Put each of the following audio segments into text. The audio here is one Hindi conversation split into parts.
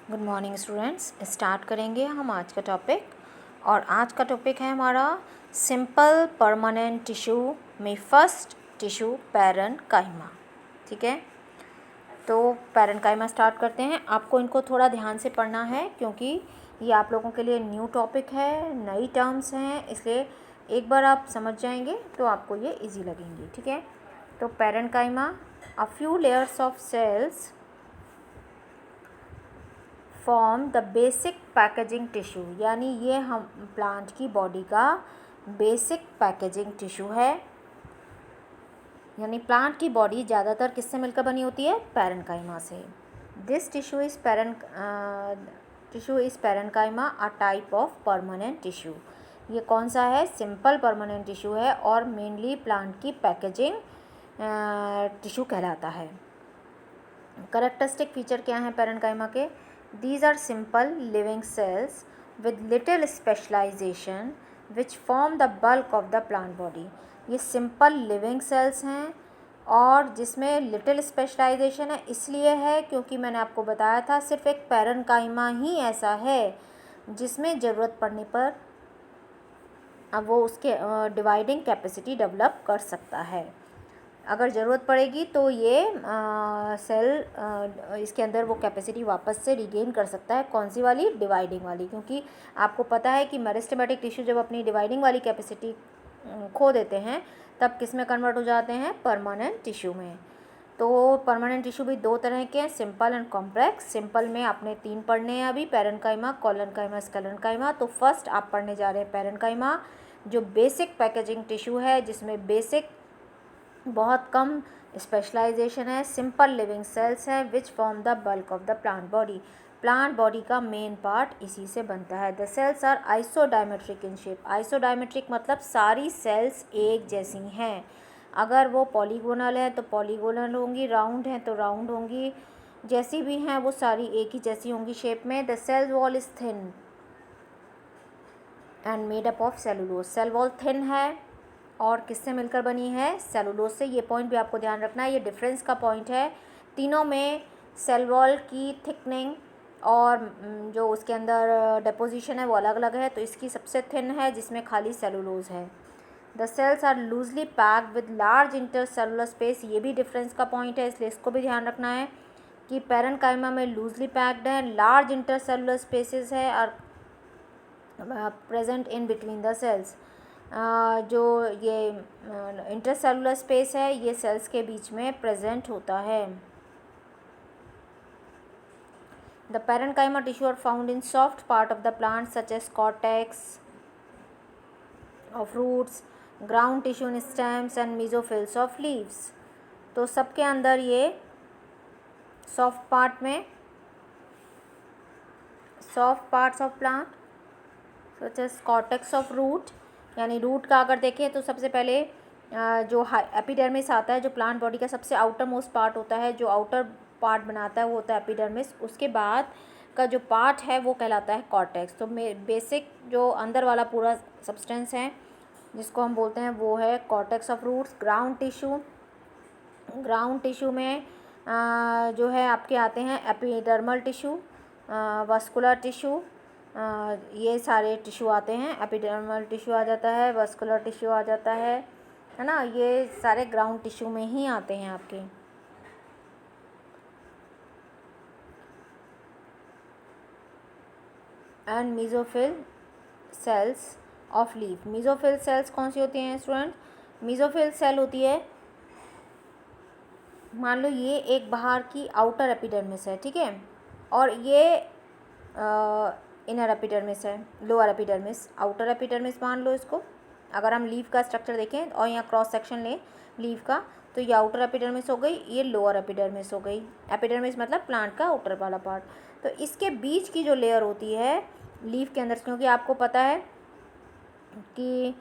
Good morning students. स्टार्ट करेंगे हम आज का टॉपिक। और आज का टॉपिक है हमारा सिंपल परमानेंट टिश्यू में फर्स्ट टिश्यू पैरेन्काइमा। ठीक है, तो पैरेन्काइमा स्टार्ट करते हैं। आपको इनको थोड़ा ध्यान से पढ़ना है क्योंकि ये आप लोगों के लिए न्यू टॉपिक है, नई टर्म्स हैं, इसलिए एक बार आप समझ जाएंगे तो आपको ये इजी लगेंगी। ठीक है, तो parenchyma a few layers of cells form the basic packaging tissue, यानी ये हम प्लांट की बॉडी का बेसिक पैकेजिंग टिश्यू है। यानी प्लांट की बॉडी ज़्यादातर किससे मिलकर बनी होती है? पैरेन्काइमा से। This tissue is parenchyma a type of permanent tissue. ये कौन सा है? सिंपल परमानेंट टिश्यू है और मेनली प्लांट की पैकेजिंग टिश्यू कहलाता है। कैरेक्टरिस्टिक फीचर क्या हैं पैरेन्काइमा के? These are simple living cells with little specialization which form the bulk of the plant body। ये simple living cells हैं और जिसमें लिटिल स्पेशलाइजेशन है, इसलिए है क्योंकि मैंने आपको बताया था सिर्फ एक पैरेन्काइमा ही ऐसा है जिसमें ज़रूरत पड़ने पर अब वो उसके डिवाइडिंग कैपेसिटी डेवलप कर सकता है। अगर ज़रूरत पड़ेगी तो ये सेल इसके अंदर वो कैपेसिटी वापस से रिगेन कर सकता है। कौन सी वाली? डिवाइडिंग वाली। क्योंकि आपको पता है कि मेरिस्टेमेटिक टिश्यू जब अपनी डिवाइडिंग वाली कैपेसिटी खो देते हैं तब किस में कन्वर्ट हो जाते हैं? परमानेंट टिश्यू में। तो परमानेंट टिश्यू भी दो तरह के हैं, सिंपल एंड कॉम्प्लेक्स। सिंपल में आपने 3 पढ़ने हैं अभी, पैरेन्काइमा, कोलेन्काइमा, स्केलेन्काइमा। तो फर्स्ट आप पढ़ने जा रहे हैं पैरेन्काइमा, जो बेसिक पैकेजिंग टिश्यू है, जिसमें बेसिक बहुत कम स्पेशलाइजेशन है, सिंपल लिविंग सेल्स हैं which form the bulk of the plant body. Plant body का मेन पार्ट इसी से बनता है। The cells are isodiametric in shape. Isodiametric मतलब सारी सेल्स एक जैसी हैं। अगर वो पॉलीगोनल है तो पॉलीगोनल होंगी, राउंड हैं तो राउंड होंगी, जैसी भी हैं वो सारी एक ही जैसी होंगी शेप में। The cell wall is thin and made up of cellulose. Cell wall thin है और किससे मिलकर बनी है? सेलुलोज से। ये पॉइंट भी आपको ध्यान रखना है, ये डिफरेंस का पॉइंट है। तीनों में सेल वॉल की थिकनिंग और जो उसके अंदर डिपोजिशन है वो अलग अलग है। तो इसकी सबसे थिन है जिसमें खाली सेलुलोज है। The cells are loosely packed with large intercellular space. ये भी डिफरेंस का पॉइंट है, इसलिए इसको भी ध्यान रखना है कि पैरेन्काइमा में लूजली पैक्ड है, लार्ज इंटरसेलुलर स्पेसेस है और present in between the cells. जो ये इंटरसेलुलर स्पेस है ये सेल्स के बीच में प्रेजेंट होता है। The parenchyma tissue are found in soft part of the plant such as cortex of roots, ground tissue in stems and mesophylls of leaves. तो सबके अंदर ये सॉफ्ट पार्ट में soft parts of plant such as cortex of root, यानी रूट का अगर देखें तो सबसे पहले जो एपिडर्मिस आता है, जो प्लांट बॉडी का सबसे आउटर मोस्ट पार्ट होता है, जो आउटर पार्ट बनाता है वो होता है एपिडर्मिस। उसके बाद का जो पार्ट है वो कहलाता है कॉर्टेक्स। तो बेसिक जो अंदर वाला पूरा सब्सटेंस है जिसको हम बोलते हैं वो है cortex of roots. Ground tissue में जो है आपके आते हैं एपिडर्मल टिश्यू, वस्कुलर टिश्यू, ये सारे टिश्यू आते हैं। एपिडर्मल टिश्यू आ जाता है, वस्कुलर टिश्यू आ जाता है ना, ये सारे ग्राउंड टिश्यू में ही आते हैं आपके। And mesophyll cells of leaf. Mesophyll cells कौन सी होती हैं स्टूडेंट? मीजोफिल सेल होती है, मान लो ये एक बाहर की आउटर एपिडर्मिस है, ठीक है, और ये इनर एपिडर्मिस है, लोअर एपिडर्मिस। आउटर एपिडर्मिस मान लो इसको। अगर हम लीफ का स्ट्रक्चर देखें और यहाँ क्रॉस सेक्शन लें लीफ का, तो ये आउटर एपिडर्मिस हो गई, ये लोअर एपिडर्मिस हो गई। एपिडर्मिस मतलब प्लांट का आउटर वाला पार्ट। तो इसके बीच की जो लेयर होती है लीफ के अंदर, क्योंकि आपको पता है कि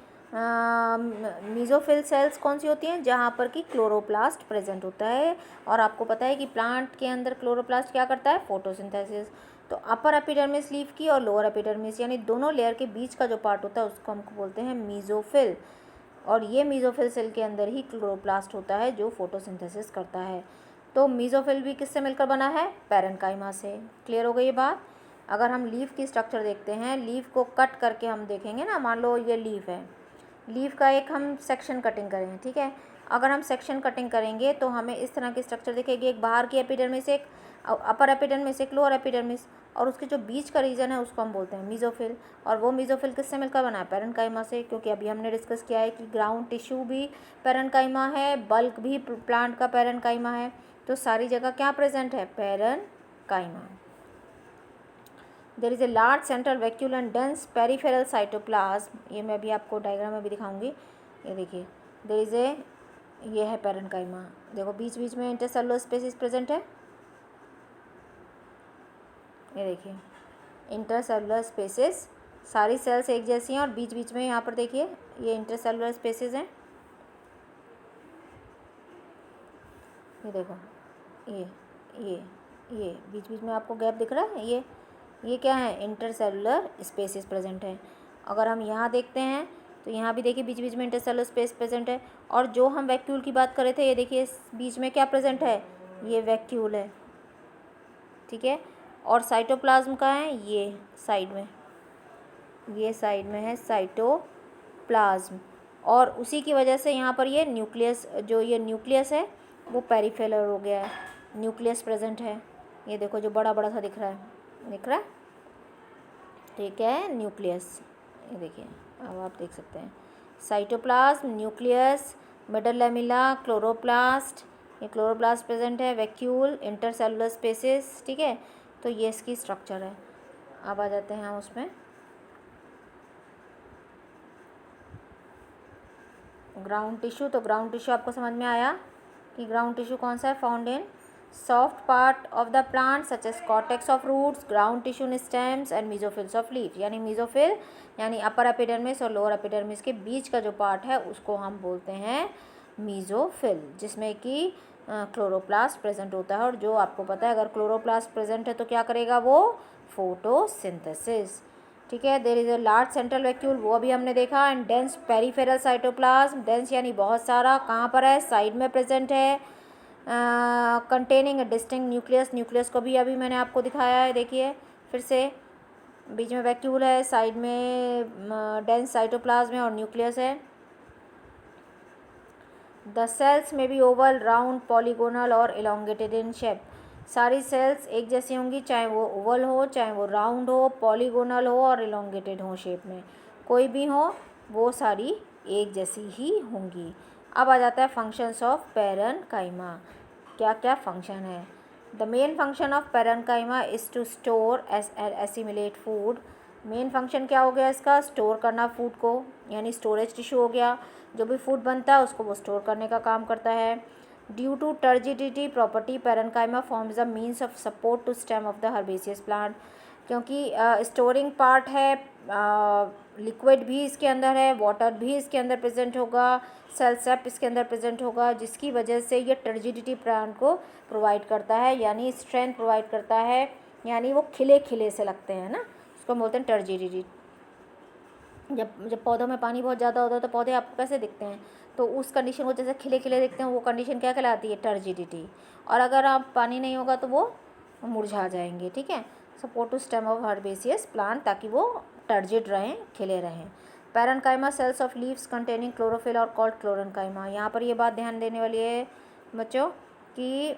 मीजोफिल सेल्स कौन सी होती हैं? जहाँ पर कि क्लोरोप्लास्ट प्रेजेंट होता है, और आपको पता है कि प्लांट के अंदर क्लोरोप्लास्ट क्या करता है? फोटोसिंथेसिस। तो अपर एपिडर्मिस लीफ की और लोअर एपिडर्मिस यानी दोनों लेयर के बीच का जो पार्ट होता है उसको हमको बोलते हैं मीजोफिल। और ये मीजोफिल सेल के अंदर ही क्लोरोप्लास्ट होता है जो फोटोसिंथेसिस करता है। तो मीज़ोफिल भी किससे मिलकर बना है? पैरेन्काइमा से। क्लियर हो गई ये बात। अगर हम लीफ की स्ट्रक्चर देखते हैं, लीफ को कट करके हम देखेंगे ना, मान लो ये लीफ है, लीफ का एक हम सेक्शन कटिंग करें, ठीक है। अगर हम सेक्शन कटिंग करेंगे तो हमें इस तरह की स्ट्रक्चर दिखेगी, एक बाहर की एपिडर्मिस, एक अपर एपिडर्मिस, एक लोअर एपिडर्मिस, और उसके जो बीच का रीजन है उसको हम बोलते हैं मीज़ोफिल। और वो मीज़ोफिल किससे मिलकर बना है? पैरेन्काइमा से, क्योंकि अभी हमने डिस्कस किया है कि ग्राउंड टिश्यू भी पैरेन्काइमा है, बल्क भी प्लांट का पैरेन्काइमा है। तो सारी जगह क्या प्रेजेंट है? Parenchyma. There is a large central vacuole and dense peripheral cytoplasm. ये मैं भी आपको डायग्राम में भी दिखाऊंगी। ये देखिए, देयर इज़ ए, ये है पैरेन्काइमा। देखो बीच बीच में इंटरसेलुलर स्पेसिस प्रेजेंट है। ये देखिए इंटरसेलुलर स्पेसिस, सारी सेल्स एक जैसी हैं और बीच बीच में यहाँ पर देखिए ये इंटरसेलुलर स्पेसिस हैं। ये देखो ये बीच बीच में आपको गैप दिख रहा है, ये क्या है? इंटरसेलुलर स्पेसिस प्रेजेंट है। अगर हम यहाँ देखते हैं तो यहाँ भी देखिए बीच बीच में इंटरसेलुलर स्पेस प्रेजेंट है। और जो हम वैक्यूल की बात कर रहे थे, ये देखिए इस बीच में क्या प्रेजेंट है? ये वैक्यूल है, ठीक है। और साइटोप्लाज्म का है ये साइड में, ये साइड में है साइटोप्लाज्म। और उसी की वजह से यहाँ पर ये न्यूक्लियस, जो ये न्यूक्लियस है वो पेरिफेरल हो गया है, न्यूक्लियस प्रेजेंट है। ये देखो जो बड़ा बड़ा सा दिख रहा है, ठीक है, न्यूक्लियस। ये देखिए अब आप देख सकते हैं cytoplasm, nucleus, middle lamella, chloroplast, ये क्लोरोप्लास्ट प्रेजेंट है, वैक्यूल, इंटरसेलुलर स्पेसिस, ठीक है। तो ये इसकी स्ट्रक्चर है। अब आ जाते हैं हम उसमें ग्राउंड टिश्यू। तो ग्राउंड टिश्यू आपको समझ में आया कि ग्राउंड टिश्यू कौन सा है? Found in soft part of the plant such as cortex of roots, ground tissue in stems and mesophylls of leaf. यानी मीजोफिल यानी अपर एपिडर्मिस और लोअर एपिडर्मिस के बीच का जो पार्ट है उसको हम बोलते हैं मीजोफिल, जिसमें कि क्लोरोप्लास्ट प्रेजेंट होता है। और जो आपको पता है अगर क्लोरोप्लास्ट प्रेजेंट है तो क्या करेगा वो? फोटोसिंथेसिस, ठीक है। There is a large central vacuole, वो अभी हमने देखा। And dense peripheral cytoplasm, dense यानी बहुत सारा, कहाँ पर है? साइड में प्रेजेंट है। Containing a distinct nucleus, nucleus को भी अभी मैंने आपको दिखाया है। देखिए फिर से, बीच में वैक्यूल है, साइड में डेंस साइटोप्लाज्म है और न्यूक्लियस है। द सेल्स में बी ओवल, राउंड, पॉलीगोनल और इलोंगेटेड इन शेप। सारी सेल्स एक जैसी होंगी, चाहे वो ओवल हो, चाहे वो राउंड हो, पॉलीगोनल हो और इलोंगेटेड हो शेप में, कोई भी हो, वो सारी एक जैसी ही होंगी। अब आ जाता है फंक्शंस ऑफ पैरेन्काइमा। क्या क्या फंक्शन है? The main function of parenchyma is to store assimilate food. Main function क्या हो गया इसका? स्टोर करना फूड को, यानी स्टोरेज टिश्यू हो गया। जो भी फूड बनता है उसको वो स्टोर करने का काम करता है। Due to turgidity property, parenchyma forms the means of support to stem of the herbaceous plant. क्योंकि स्टोरिंग पार्ट है, लिक्विड भी इसके अंदर है, वाटर भी इसके अंदर प्रेजेंट होगा, सेल सेप इसके अंदर प्रेजेंट होगा, जिसकी वजह से ये टर्जिडिटी प्लांट को प्रोवाइड करता है, यानी स्ट्रेंथ प्रोवाइड करता है, यानी वो खिले खिले से लगते हैं ना, उसको बोलते हैं टर्जिडिटी। जब पौधों में पानी बहुत ज़्यादा होता है तो पौधे आपको कैसे दिखते हैं? तो उस कंडीशन को जैसे खिले खिले दिखते हैं, वो कंडीशन क्या कहलाती है? टर्जिडिटी। और अगर आप पानी नहीं होगा तो वो मुरझा जाएंगे, ठीक है। Support to stem of herbaceous plant, ताकि वो टर्जिड रहें, खिले रहें। Parenchyma cells of leaves containing chlorophyll are called chlorenchyma. यहाँ पर ये बात ध्यान देने वाली है बच्चों कि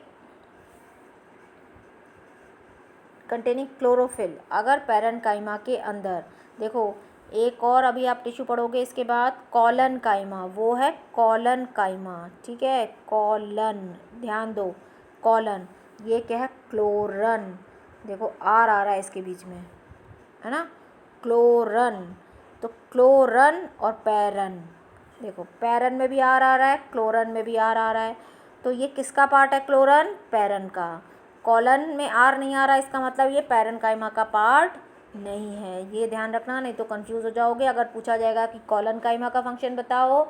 कंटेनिंग क्लोरोफिल, अगर पैरेन्काइमा के अंदर देखो, एक और अभी आप टिश्यू पढ़ोगे इसके बाद, कॉलन काइमा, वो है कॉलन काइमा, ठीक है। कॉलन, ध्यान दो, कॉलन, ये क्या है? क्लोरन। देखो आर आ रहा है इसके बीच में, है ना, क्लोरन। तो क्लोरन और पैरन, देखो पैरन में भी आर आ रहा है, क्लोरन में भी आर आ रहा है। तो ये किसका पार्ट है? क्लोरन, पैरन का। कॉलन में आर नहीं आ रहा, इसका मतलब ये पैरेन्काइमा का पार्ट नहीं है। ये ध्यान रखना, नहीं तो कंफ्यूज हो जाओगे। अगर पूछा जाएगा कि कॉलन काइमा का फंक्शन बताओ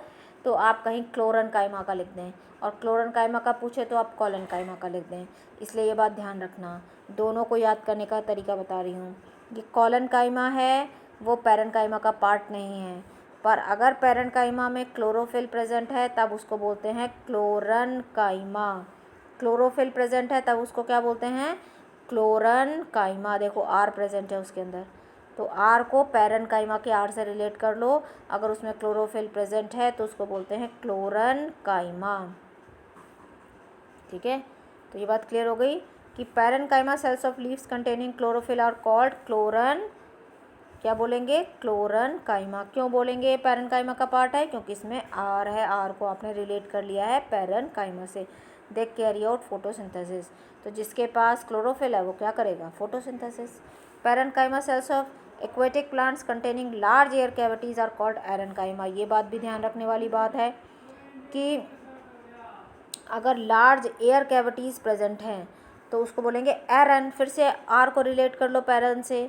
तो आप कहीं क्लोरन काइमा का लिख दें, और क्लोरन काइमा का पूछे तो आप कॉलन काइमा का लिख दें। इसलिए ये बात ध्यान रखना, दोनों को याद करने का तरीका बता रही हूँ। कि कॉलन काइमा है वो पैरेन्काइमा का पार्ट नहीं है, पर अगर पैरेन्काइमा में क्लोरोफिल प्रेजेंट है तब उसको बोलते हैं क्लोरन काइमा, क्लोरोफिल प्रेजेंट है तब उसको क्या बोलते हैं, क्लोरनकाइमा। देखो आर प्रेजेंट है उसके अंदर, तो आर को पैरेनकाइमा के आर से रिलेट कर लो। अगर उसमें क्लोरोफिल प्रेजेंट है तो उसको बोलते हैं क्लोरनकाइमा। ठीक है, तो ये बात क्लियर हो गई कि parenchyma cells of leaves containing chlorophyll are called chloren, क्या बोलेंगे, क्लोरनकाइमा। क्यों बोलेंगे पैरेनकाइमा का पार्ट है, क्योंकि इसमें आर है, आर को आपने रिलेट कर लिया है पैरेनकाइमा से। दे कैरी आउट फोटोसिंथेसिस, तो जिसके पास क्लोरोफिल है वो क्या करेगा, photosynthesis. Parenchyma cells of aquatic plants containing large air cavities are called aerenchyma. ये बात भी ध्यान रखने वाली बात है कि अगर लार्ज एयर कैविटीज़ प्रेजेंट हैं तो उसको बोलेंगे एरन। फिर से आर को रिलेट कर लो पैरन से,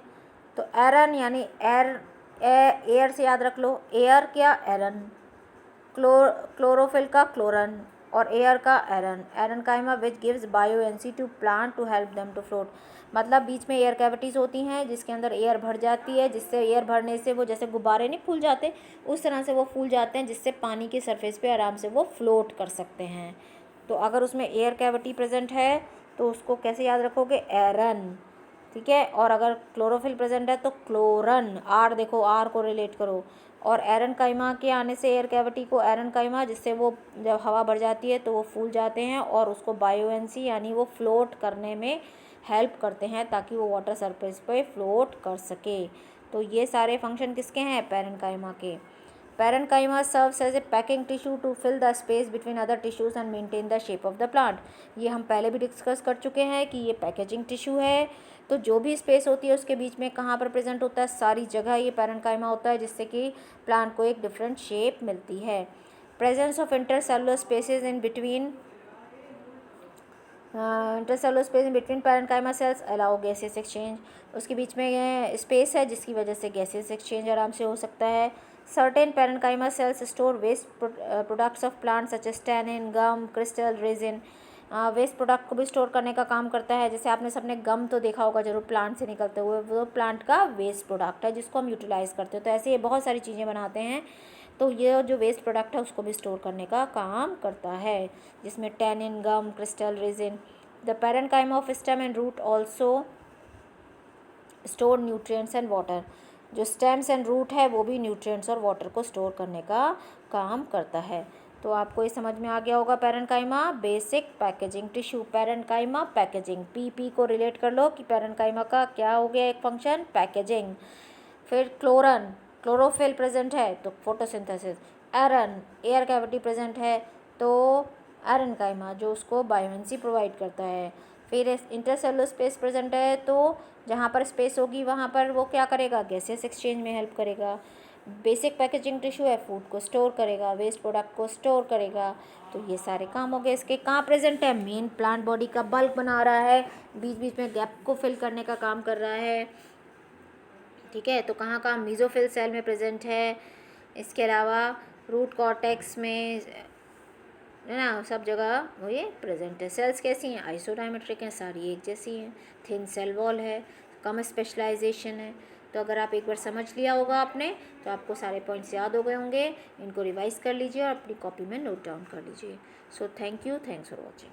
तो एरन यानी एयर से याद रख लो, एयर क्या, एरन, क्लोरोफिल का क्लोरन और एयर का aeren. Aerenchyma which gives buoyancy to plant to help them to float. मतलब बीच में एयर कैविटीज़ होती हैं जिसके अंदर एयर भर जाती है, जिससे एयर भरने से वो जैसे गुब्बारे नहीं फूल जाते, उस तरह से वो फूल जाते हैं, जिससे पानी की सरफेस पे आराम से वो फ्लोट कर सकते हैं। तो अगर उसमें एयर कैविटी प्रेजेंट है तो उसको कैसे याद रखोगे, एरन। ठीक है, और अगर क्लोरोफिल प्रेजेंट है तो क्लोरन, आर देखो आर को रिलेट करो, और एरनकाइमा के आने से एयर कैविटी को एरनकाइमा, जिससे वो जब हवा भर जाती है तो वो फूल जाते हैं और उसको बायोएनसी यानी वो फ्लोट करने में हेल्प करते हैं ताकि वो वाटर सरफेस पे फ्लोट कर सके। तो ये सारे फंक्शन किसके हैं, पैरेनकाइमा के। Parenchyma serves as a packing tissue to fill the space between other tissues and maintain the shape of the plant. ये हम पहले भी डिस्कस कर चुके हैं कि ये पैकेजिंग टिश्यू है, तो जो भी स्पेस होती है उसके बीच में कहाँ पर प्रेजेंट होता है, सारी जगह ये पैरेनकाइमा होता है, जिससे कि प्लांट को एक डिफरेंट शेप मिलती है। Presence of intercellular spaces in between intercellular space in between parenchyma cells allow gases exchange. उसके बीच में स्पेस है जिसकी वजह से गैसेस एक्सचेंज आराम से हो सकता है। Certain parenchyma cells store waste products of plant such as tannin, gum, crystal, resin. Waste product को भी स्टोर करने का काम करता है। जैसे आपने सबने गम तो देखा होगा जरूर, प्लांट से निकलते हुए, वो प्लांट का वेस्ट प्रोडक्ट है जिसको हम यूटिलाइज़ करते हैं। तो ऐसे ये बहुत सारी चीज़ें बनाते हैं, तो ये जो वेस्ट प्रोडक्ट है उसको भी स्टोर करने का काम करता है, जिसमें tannin, gum, crystal, resin. The parenchyma of stem and root also store nutrients and water. जो स्टेम्स एंड रूट है वो भी न्यूट्रिएंट्स और वाटर को स्टोर करने का काम करता है। तो आपको ये समझ में आ गया होगा parenchyma basic packaging tissue. Parenchyma packaging, P को रिलेट कर लो कि पैरेनकाइमा का क्या हो गया एक फंक्शन, पैकेजिंग। फिर क्लोरन, क्लोरोफिल प्रेजेंट है तो फोटोसिंथेसिस। एरन, एयर कैविटी प्रेजेंट है तो एरनकाइमा जो उसको बायोएनसी प्रोवाइड करता है। फिर इंटरसेलुलर स्पेस प्रेजेंट है तो जहाँ पर स्पेस होगी वहाँ पर वो क्या करेगा, गैसेस एक्सचेंज में हेल्प करेगा। बेसिक पैकेजिंग टिश्यू है, फूड को स्टोर करेगा, वेस्ट प्रोडक्ट को स्टोर करेगा। तो ये सारे काम हो गए इसके। कहाँ प्रेजेंट है, मेन प्लांट बॉडी का बल्क बना रहा है, बीच बीच में गैप को फिल करने का काम कर रहा है। ठीक है, तो कहाँ कहाँ, मीजोफिल सेल में प्रेजेंट है, इसके अलावा रूट कॉर्टेक्स में है ना, सब जगह वो ये प्रेजेंट है। सेल्स कैसी हैं, आइसोडायमेट्रिक हैं, सारी एक जैसी हैं, थिन सेल वॉल है, कम स्पेशलाइजेशन है। तो अगर आप एक बार समझ लिया होगा आपने तो आपको सारे पॉइंट्स याद हो गए होंगे। इनको रिवाइज कर लीजिए और अपनी कॉपी में नोट डाउन कर लीजिए। So thank you, thanks for watching.